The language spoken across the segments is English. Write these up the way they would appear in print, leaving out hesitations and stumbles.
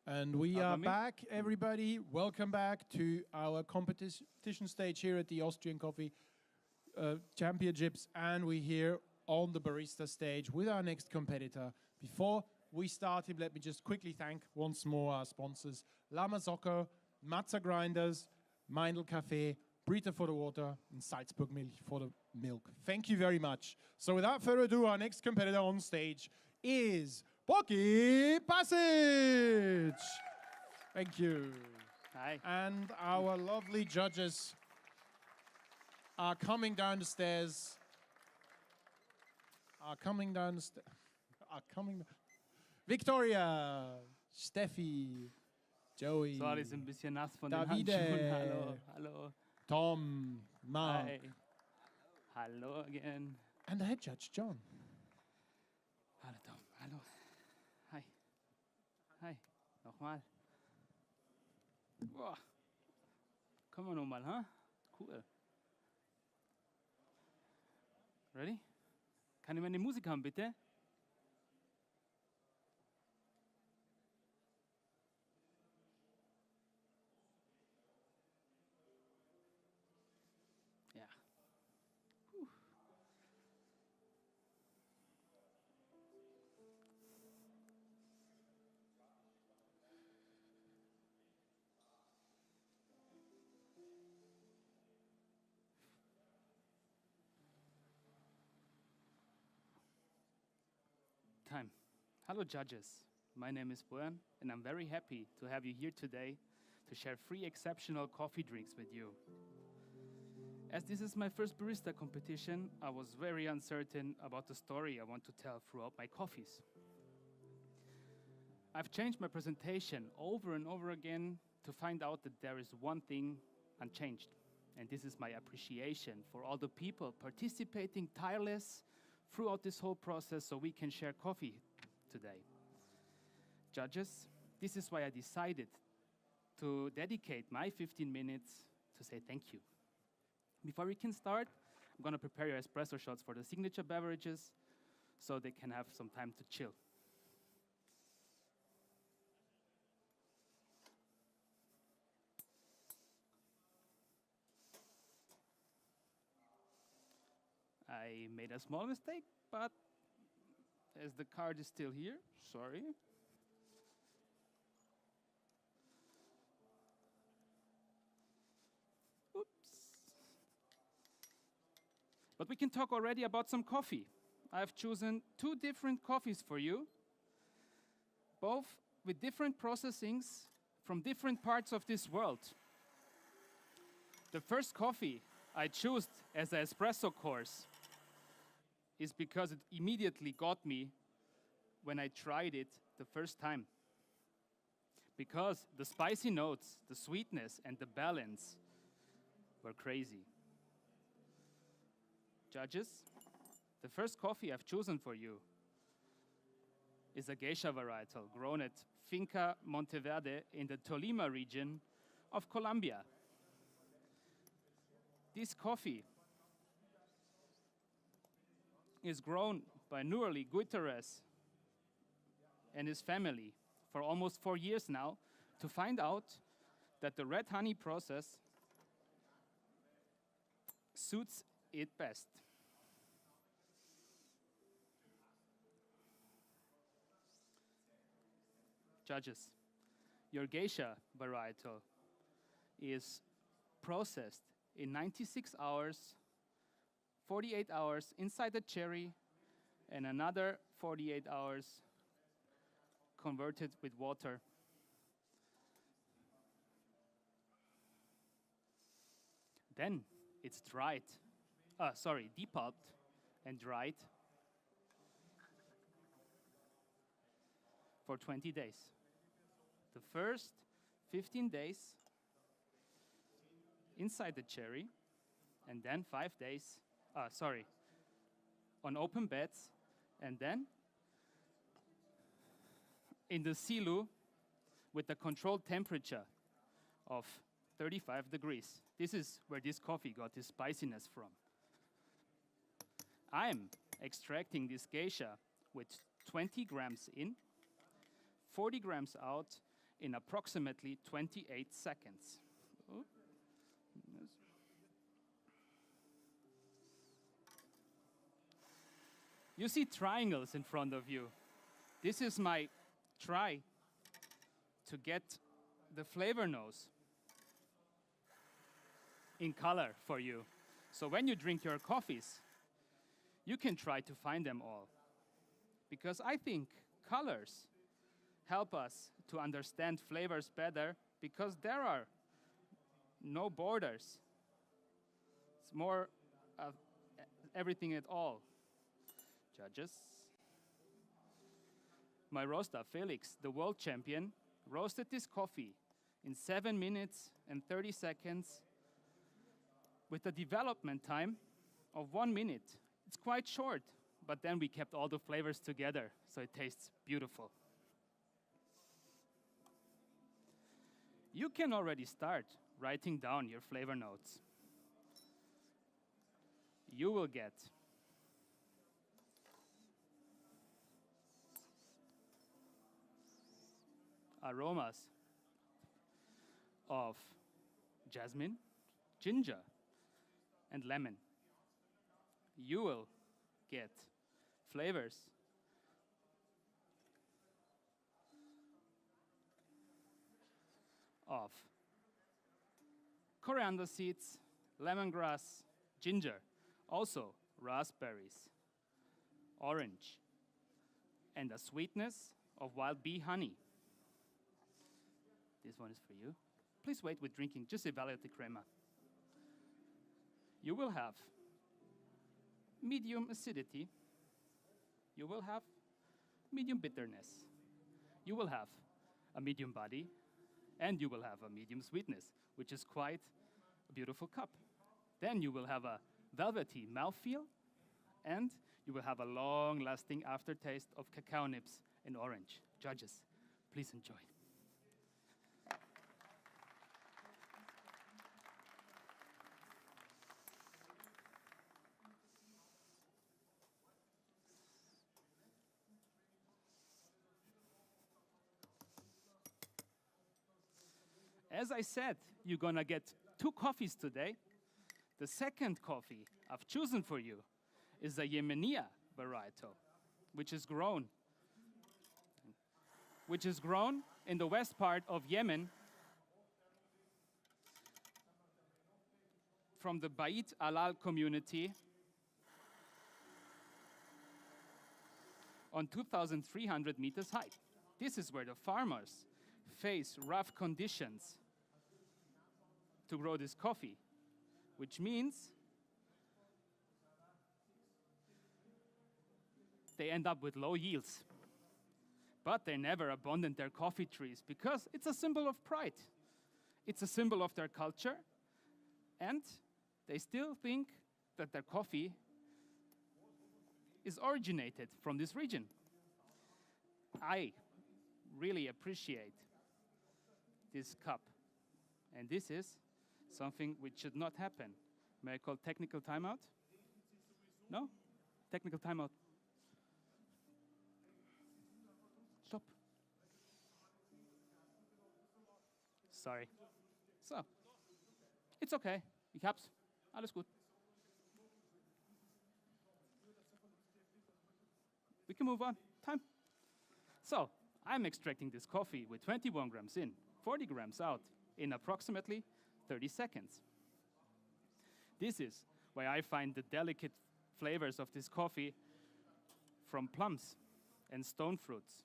And we are back, everybody. Welcome back to our competition stage here at the Austrian Coffee Championships. And we're here on the Barista stage with our next competitor. Before we start him, let me just quickly thank once more our sponsors. Lama Soccer, Matza Grinders, Meindl Café, Brita for the water, and Salzburg Milch for the milk. Thank you very much. So without further ado, our next competitor on stage is Pasic. Thank you. Hi. And our lovely judges are coming down the stairs. Victoria, Steffi, Joey, Sorry, ist ein bisschen nass von Davide, den Handschuhen. Hallo, hallo. Tom, Mark. Hi. Hallo again. And the head judge, John. Hallo Tom, hallo. Hi. Hi. Nochmal. Boah. Kommen wir nochmal, ha? Cool. Ready? Kann ich meine Musik haben, bitte? Ja. Puh. Time. Hello judges, my name is Bojan and I'm very happy to have you here today to share 3 exceptional coffee drinks with you. As this is my first barista competition, I was very uncertain about the story I want to tell throughout my coffees. I've changed my presentation over and over again to find out that there is one thing unchanged, and this is my appreciation for all the people participating tireless throughout this whole process so we can share coffee today. Judges, this is why I decided to dedicate my 15 minutes to say thank you. Before we can start, I'm going to prepare your espresso shots for the signature beverages so they can have some time to chill. I made a small mistake, but as the card is still here, sorry. Oops. But we can talk already about some coffee. I've chosen 2 different coffees for you, both with different processings from different parts of this world. The first coffee I chose as an espresso course is because it immediately got me when I tried it the first time. Because the spicy notes, the sweetness, and the balance were crazy. Judges, the first coffee I've chosen for you is a geisha varietal grown at Finca Monteverde in the Tolima region of Colombia. This coffee is grown by Nurali Guterres and his family for almost 4 years now to find out that the red honey process suits it best. Judges, your geisha varietal is processed in 96 hours, 48 hours inside the cherry, and another 48 hours converted with water. Then it's depulped and dried for 20 days. The first 15 days inside the cherry, and then 5 days, on open beds, and then in the silu with the controlled temperature of 35 degrees. This is where this coffee got its spiciness from. I'm extracting this geisha with 20 grams in, 40 grams out, in approximately 28 seconds. Oop. Yes. You see triangles in front of you. This is my try to get the flavor nose in color for you. So when you drink your coffees, you can try to find them all. Because I think colors help us to understand flavors better because there are no borders. It's more of everything at all. Judges. My roaster, Felix, the world champion, roasted this coffee in 7 minutes and 30 seconds with a development time of 1 minute. It's quite short, but then we kept all the flavors together, so it tastes beautiful. You can already start writing down your flavor notes. You will get aromas of jasmine, ginger, and lemon. You will get flavors of coriander seeds, lemongrass, ginger, also raspberries, orange, and a sweetness of wild bee honey. This one is for you. Please wait with drinking, just evaluate the crema. You will have medium acidity. You will have medium bitterness. You will have a medium body, and you will have a medium sweetness, which is quite a beautiful cup. Then you will have a velvety mouthfeel, and you will have a long-lasting aftertaste of cacao nibs and orange. Judges, please enjoy. As I said, you're gonna get 2 coffees today. The second coffee I've chosen for you is the Yemenia varietal, which is grown in the west part of Yemen from the Bait Alal community on 2,300 meters height. This is where the farmers face rough conditions to grow this coffee, which means they end up with low yields. But they never abandon their coffee trees because it's a symbol of pride. It's a symbol of their culture, and they still think that their coffee is originated from this region. I really appreciate this cup, and this is something which should not happen. May I call technical timeout? No? Technical timeout. Stop. Sorry. So, it's okay. Ich hab's. Alles gut. We can move on. Time. So, I'm extracting this coffee with 21 grams in, 40 grams out in approximately 30 seconds. This is why I find the delicate flavors of this coffee from plums and stone fruits.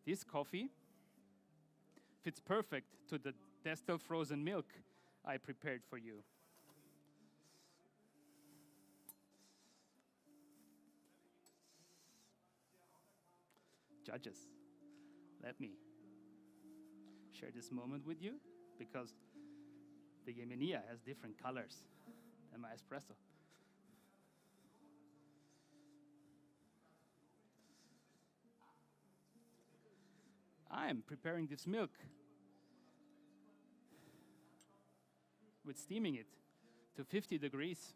This coffee fits perfect to the distilled frozen milk I prepared for you. Judges, let me share this moment with you because the Yemenia has different colors than my espresso. I'm preparing this milk with steaming it to 50 degrees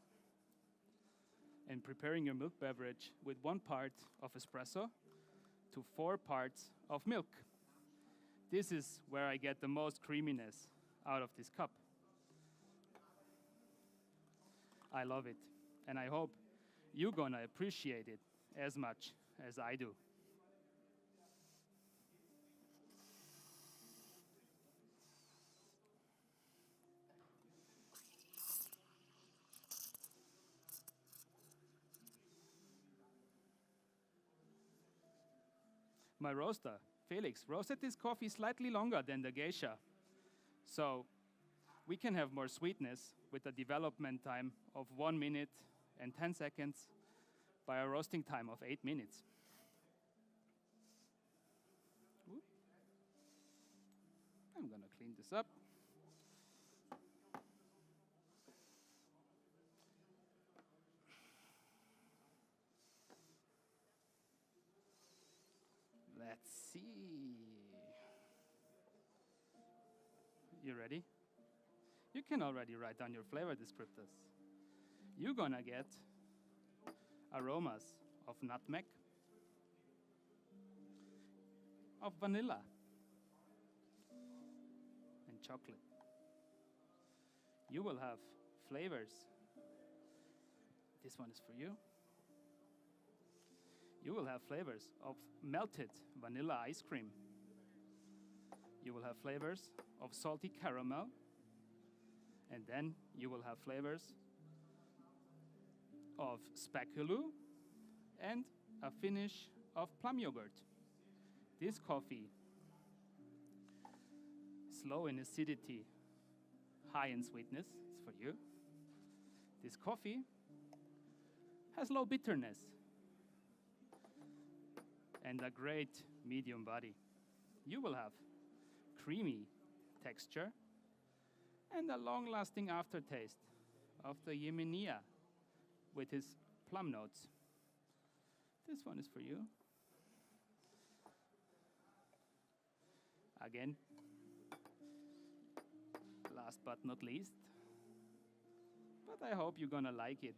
and preparing your milk beverage with 1 part of espresso to 4 parts of milk. This is where I get the most creaminess out of this cup. I love it, and I hope you're gonna appreciate it as much as I do. My roaster, Felix, roasted this coffee slightly longer than the geisha. So we can have more sweetness with a development time of 1 minute and 10 seconds by a roasting time of 8 minutes. I'm gonna clean this up. Let's see. You ready? You can already write down your flavor descriptors. You're gonna get aromas of nutmeg, of vanilla, and chocolate. You will have flavors. This one is for you. You will have flavors of melted vanilla ice cream. You will have flavors of salty caramel. And then you will have flavors of speculoos and a finish of plum yogurt. This coffee is low in acidity, high in sweetness. It's for you. This coffee has low bitterness and a great medium body. You will have creamy texture and a long-lasting aftertaste of the Yemenia with his plum notes. This one is for you. Again, last but not least, but I hope you're gonna like it.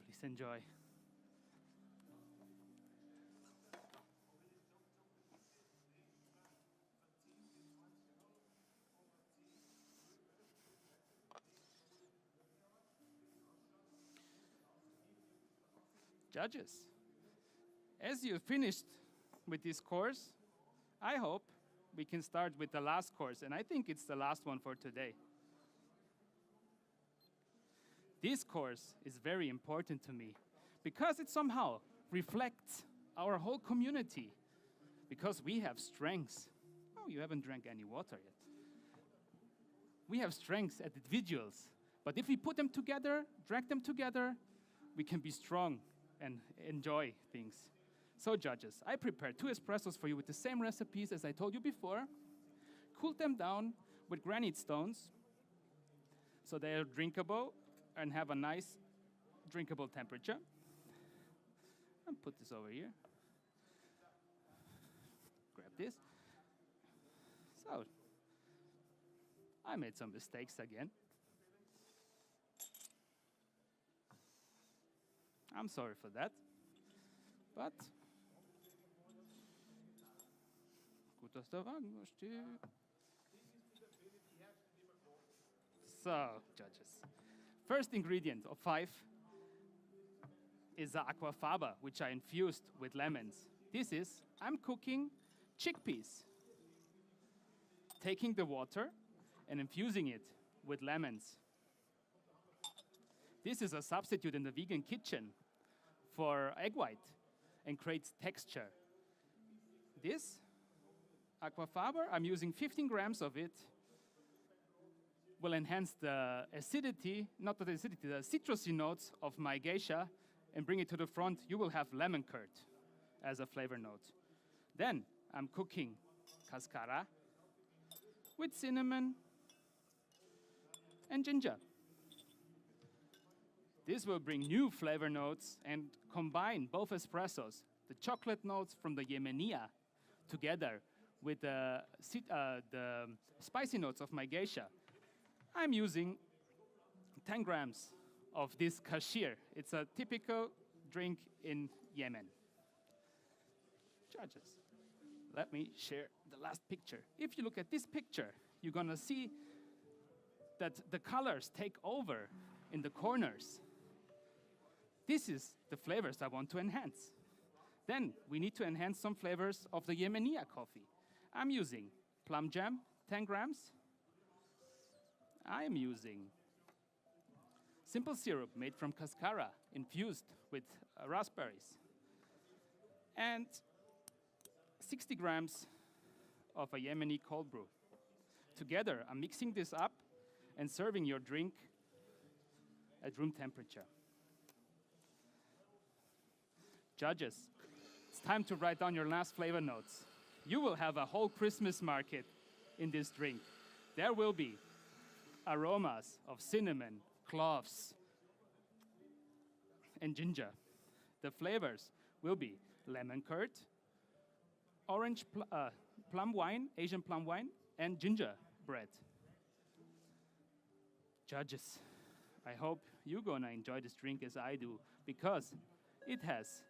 Please enjoy. Judges, as you finished with this course, I hope we can start with the last course, and I think it's the last one for today. This course is very important to me because it somehow reflects our whole community, because we have strengths. Oh, you haven't drank any water yet. We have strengths as individuals, but if we put them together, drag them together, we can be strong and enjoy things. So judges, I prepared 2 espressos for you with the same recipes as I told you before. Cooled them down with granite stones so they are drinkable and have a nice drinkable temperature. And put this over here. Grab this. So, I made some mistakes again. I'm sorry for that, but gut, dass der Wagen da steht. So, judges, first ingredient of 5 is the aquafaba, which I infused with lemons. This is, I'm cooking chickpeas, taking the water and infusing it with lemons. This is a substitute in the vegan kitchen for egg white and creates texture. This aquafaba, I'm using 15 grams of it, will enhance the acidity, not the acidity, the citrusy notes of my geisha and bring it to the front. You will have lemon curd as a flavor note. Then I'm cooking cascara with cinnamon and ginger. This will bring new flavor notes and combine both espressos, the chocolate notes from the Yemenia, together with the spicy notes of my geisha. I'm using 10 grams of this kashir. It's a typical drink in Yemen. Judges, let me share the last picture. If you look at this picture, you're gonna see that the colors take over in the corners. This is the flavors I want to enhance. Then we need to enhance some flavors of the Yemenia coffee. I'm using plum jam, 10 grams. I am using simple syrup made from cascara, infused with raspberries. And 60 grams of a Yemeni cold brew. Together, I'm mixing this up and serving your drink at room temperature. Judges, it's time to write down your last flavor notes. You will have a whole Christmas market in this drink. There will be aromas of cinnamon, cloves, and ginger. The flavors will be lemon curd, orange plum wine, Asian plum wine, and gingerbread. Judges, I hope you're gonna enjoy this drink as I do, because it has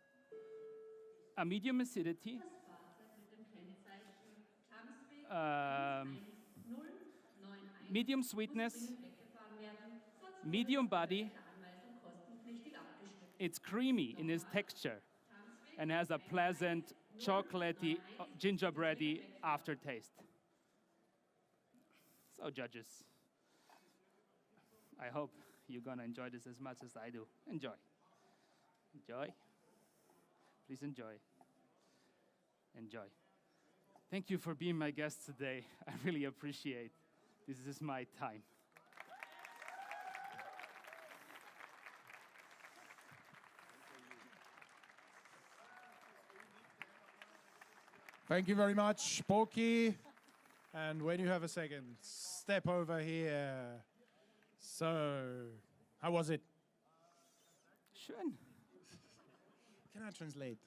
a medium acidity, medium sweetness, medium body. It's creamy in its texture and has a pleasant, chocolatey, gingerbready aftertaste. So, judges, I hope you're gonna enjoy this as much as I do. Enjoy. Enjoy. Please enjoy. Enjoy. Thank you for being my guest today. I really appreciate. This is my time. Thank you very much, Boki. And when you have a second, step over here. So, how was it? Schön. Can I translate?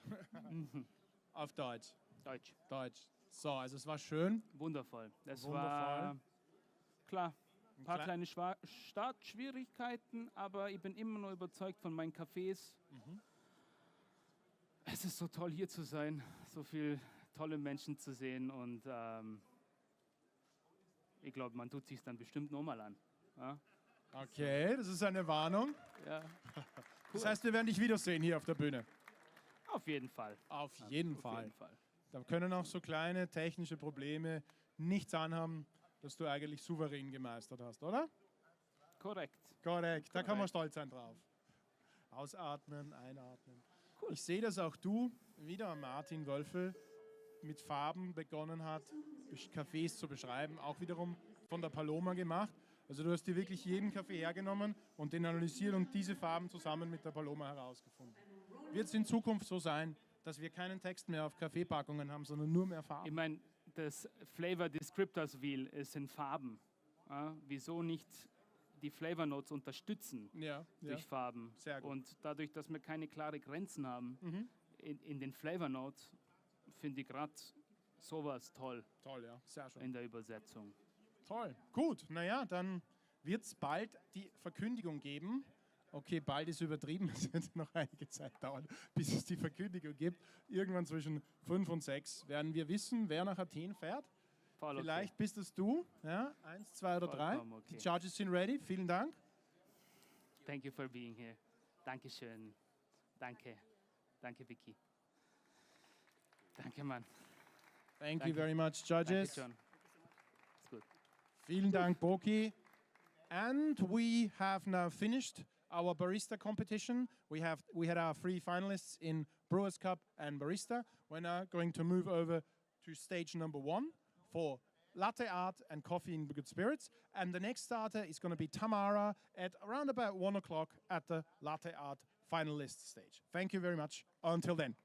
Auf Deutsch. Deutsch. Deutsch. So, also es war schön. Wundervoll. Das Wundervoll. war, klar, ein paar Kle- kleine Startschwierigkeiten, aber ich bin immer noch überzeugt von meinen Cafés. Es ist so toll, hier zu sein, so viele tolle Menschen zu sehen und ich glaube, man tut sich dann bestimmt nochmal an. Ja? Okay, das ist eine Warnung. Ja. Das heißt, wir werden dich wiedersehen hier auf der Bühne. Auf jeden Fall. Auf jeden Auf Fall. jeden Fall. Da können auch so kleine technische Probleme nichts anhaben, dass du eigentlich souverän gemeistert hast, oder? Korrekt. Korrekt, da kann man Korrekt. stolz sein drauf. Ausatmen, einatmen. Cool. Ich sehe, dass auch du, wieder Martin Wölfel, mit Farben begonnen hat, Cafés zu beschreiben. Auch wiederum von der Paloma gemacht. Also du hast dir wirklich jeden Kaffee hergenommen und den analysiert und diese Farben zusammen mit der Paloma herausgefunden. Wird es in Zukunft so sein, dass wir keinen Text mehr auf Kaffeepackungen haben, sondern nur mehr Ich Farben? meine, das Flavor Descriptors Wheel ist in Farben. Ja? Wieso nicht die Flavor Notes unterstützen Ja, durch Farben? Sehr gut. Und dadurch, dass wir keine klaren Grenzen haben in den Flavor Notes, finde ich gerade sowas toll Toll, ja, sehr schön. in der Übersetzung. Toll, gut. Naja, dann wird es bald die Verkündigung geben. Okay, bald ist übertrieben, es wird noch einige Zeit dauern, bis es die Verkündigung gibt. Irgendwann zwischen 5 und 6 werden wir wissen, wer nach Athen fährt. Voll okay. Vielleicht bist es du, ja, 1, 2 oder 3. Vollkommen okay. Die Charges sind ready, vielen Dank. Thank you for being here. Dankeschön. Danke. Danke, Vicky. Danke, Mann. Thank Danke. you very much, Danke, judges. John. Ist gut. Vielen Dank, Boki. And we have now finished our barista competition. We had our 3 finalists in Brewers Cup and Barista. We're now going to move over to stage number 1 for latte art and coffee in good spirits. And the next starter is going to be Tamara at around about 1 o'clock at the latte art finalist stage. Thank you very much. Until then.